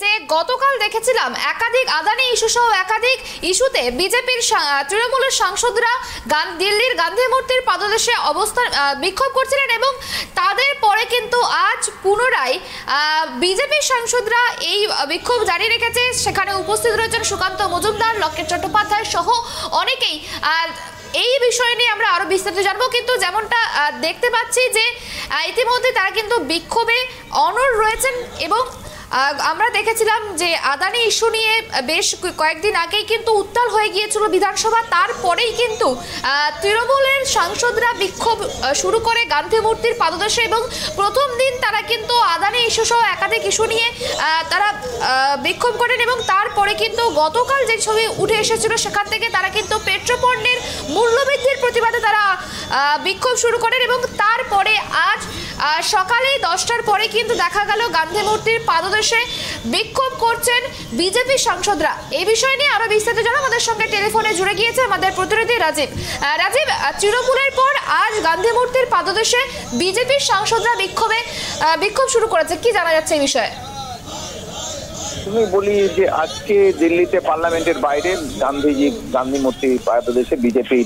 যে গতকাল দেখেছিলাম একাধিক আদানি ইস্যু সহ একাধিক ইস্যুতে বিজেপির তৃণমূলের সাংসদরা দিল্লির গান্ধী মূর্তির পাদদেশে অবস্থান বিক্ষোভ করছিলেন এবং তাদের পরে কিন্তু আজ পুনরায় বিজেপির সাংসদরা এই বিক্ষোভ জারি রেখেছে। সেখানে উপস্থিত রয়েছেন সুকান্ত মজুমদার, লকেট চট্টোপাধ্যায় সহ অনেকেই। এই বিষয় নিয়ে আমরা আরো বিস্তারিত জানবো, কিন্তু যেমনটা দেখতে পাচ্ছি যে ইতিমধ্যে তারা কিন্তু বিক্ষোভে অনড় রয়েছেন এবং আমরা দেখেছিলাম যে আদানি ইস্যু নিয়ে বেশ কয়েকদিন আগেই কিন্তু উত্তাল হয়ে গিয়েছিল বিধানসভা। তারপরেই কিন্তু তৃণমূলের সাংসদরা বিক্ষোভ শুরু করে গান্ধী মূর্তির পাদদেশে এবং প্রথম দিন তারা কিন্তু আদানি ইস্যু সহ একাধিক ইস্যু নিয়ে তারা বিক্ষোভ করেন এবং তারপরে কিন্তু গতকাল যে ছবি উঠে এসেছিল সেখান থেকে তারা কিন্তু পেট্রোপণ্যের মূল্যবৃদ্ধির প্রতিবাদে তারা বিক্ষোভ শুরু করেন এবং তারপরে আজ সকালে 10টার পরে কিন্তু দেখা গেল গান্ধী মূর্তির পাদদেশে বিক্ষোভ করছেন বিজেপি সাংসদরা। এই বিষয় নিয়ে আরো বিস্তারিত জানা আমাদের সঙ্গে টেলিফোনে জুড়ে গিয়েছে আমাদের প্রতিনিধি রাজীব। তৃণমূলের পর আজ গান্ধী মূর্তির পাদদেশে বিজেপির সাংসদরা বিক্ষোভ শুরু করেছে, কি জানা যাচ্ছে এই বিষয়ে? তুমি বলি যে আজকে দিল্লিতে পার্লামেন্টের বাইরে গান্ধী মূর্তি পাদদেশে বিজেপি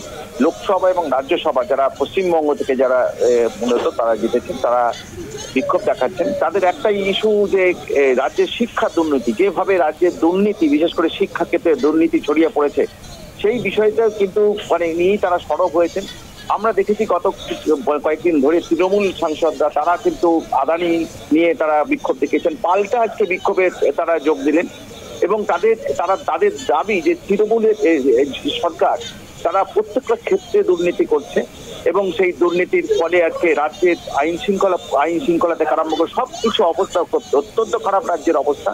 লোকসভা এবং রাজ্যসভা যারা পশ্চিমবঙ্গ থেকে যারা মূলত তারা জিতেছেন তারা বিক্ষোভ দেখাচ্ছেন। তাদের একটাই ইস্যু যে রাজ্যের শিক্ষা দুর্নীতি, যেভাবে রাজ্যের দুর্নীতি বিশেষ করে শিক্ষা ক্ষেত্রে দুর্নীতি ছড়িয়ে পড়েছে সেই বিষয়টা কিন্তু নিয়েই তারা সরব হয়েছেন। আমরা দেখেছি গত কয়েকদিন ধরে তৃণমূল সাংসদরা তারা কিন্তু আদানি নিয়ে তারা বিক্ষোভ দেখিয়েছেন, পাল্টা আজকে বিক্ষোভে তারা যোগ দিলেন এবং তাদের দাবি যে তৃণমূলের সরকার তারা প্রত্যেকটা ক্ষেত্রে দুর্নীতি করছে এবং সেই দুর্নীতির ফলে আজকে রাজ্যের আইন শৃঙ্খলা থেকে আরম্ভ করে সবকিছু অবস্থা অত্যন্ত খারাপ। রাজ্যের অবস্থা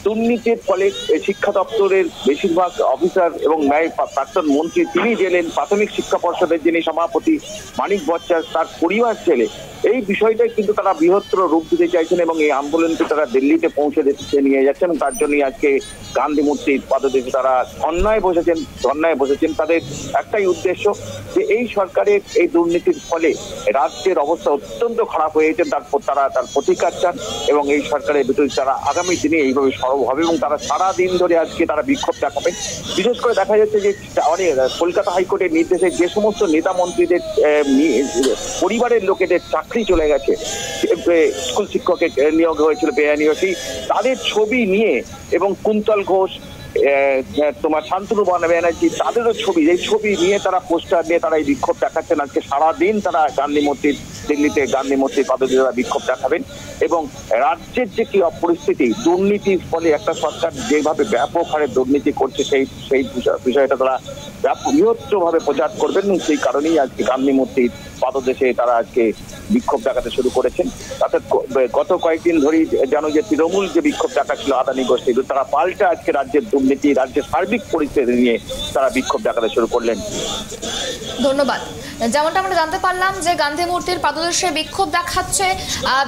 দুর্নীতির ফলে শিক্ষা দপ্তরের বেশিরভাগ অফিসার এবং ন্যায় প্রাক্তন মন্ত্রী তিনি গেলেন, প্রাথমিক শিক্ষা পর্ষদের যিনি সভাপতি মানিক ভট্টাচার্য তার পরিবার ছেলে। এই বিষয়টাই কিন্তু তারা বৃহত্তর রূপ দিতে চাইছেন এবং এই আন্দোলনকে তারা দিল্লিতে পৌঁছে নিয়ে যাচ্ছেন। তার জন্যই আজকে গান্ধী মূর্তির পাদদেশে তারা ধর্নায় বসেছেন। তাদের একটাই উদ্দেশ্য যে এই সরকারের এই দুর্নীতির ফলে রাজ্যের অবস্থা অত্যন্ত খারাপ হয়েছে, তারা তার প্রতিকার চান এবং এই সরকারের বিরুদ্ধে তারা আগামী দিনে এইভাবে সরব হবে এবং তারা সারাদিন ধরে আজকে তারা বিক্ষোভ দেখাবেন। বিশেষ করে দেখা যাচ্ছে যে কলকাতা হাইকোর্টের নির্দেশে যে সমস্ত নেতা মন্ত্রীদের পরিবারের লোকেদের চাকরি চলে গেছে, স্কুল শিক্ষকের নিয়োগ হয়েছিল বেআইনি, তাদের ছবি নিয়ে এবং কুন্তল ঘোষ, তোমার শান্তনু ব্যানার্জি তাদেরও এই ছবি নিয়ে তারা পোস্টার নিয়ে তারা এই বিক্ষোভ দেখাচ্ছেন। আজকে সারাদিন তারা দিল্লিতে গান্ধী মূর্তির পাদদেশে তারা বিক্ষোভ দেখাবেন এবং রাজ্যের যে কি পরিস্থিতি, দুর্নীতির ফলে একটা সরকার যেভাবে ব্যাপক হারে দুর্নীতি করছে সেই বিষয়টা তারা বৃহত্তরভাবে প্রচার করবেন এবং সেই কারণেই আজকে গান্ধী মূর্তির পাদদেশে তারা আজকে বিক্ষোভ দেখাতে শুরু করেছেন। তাতে গত কয়েকদিন ধরেই জানো যে তৃণমূল যে বিক্ষোভ দেখাচ্ছিল আদানি গোষ্ঠী, তারা পাল্টা আজকে রাজ্যের দুর্নীতি, রাজ্যের সার্বিক পরিস্থিতি নিয়ে তারা বিক্ষোভ দেখাতে শুরু করলেন। ধন্যবাদ। যেমনটা আমরা জানতে পারলাম যে গান্ধী মূর্তির পাদদেশে বিক্ষোভ দেখাচ্ছে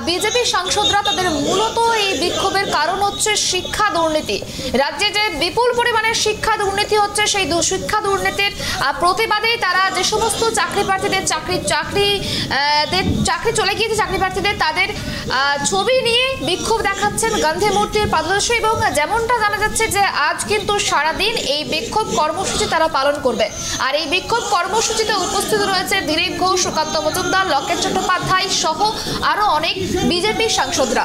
বিজেপি সাংসদরা। তাদের মূলত এই বিক্ষোভের কারণ হচ্ছে শিক্ষা দুর্নীতি। রাজ্যে যে বিপুল পরিমাণে শিক্ষা দুর্নীতি হচ্ছে সেই শিক্ষা দুর্নীতির প্রতিবাদে তারা যে সমস্ত চাকরি প্রার্থীদের চাকরি চলে গিয়েছে চাকরি প্রার্থীদের তাদের ছবি নিয়ে বিক্ষোভ দেখাচ্ছেন গান্ধী মূর্তির পাদদেশে এবং যেমনটা জানা যাচ্ছে যে আজ কিন্তু সারাদিন এই বিক্ষোভ কর্মসূচি তারা পালন করবে। আর এই বিক্ষোভ কর্মসূচিতে উপস্থিত রয়েছে দিলীপ ঘোষ, সুকান্ত মজুমদার, লকেট চট্টোপাধ্যায় সহ আরো অনেক বিজেপি সাংসদরা।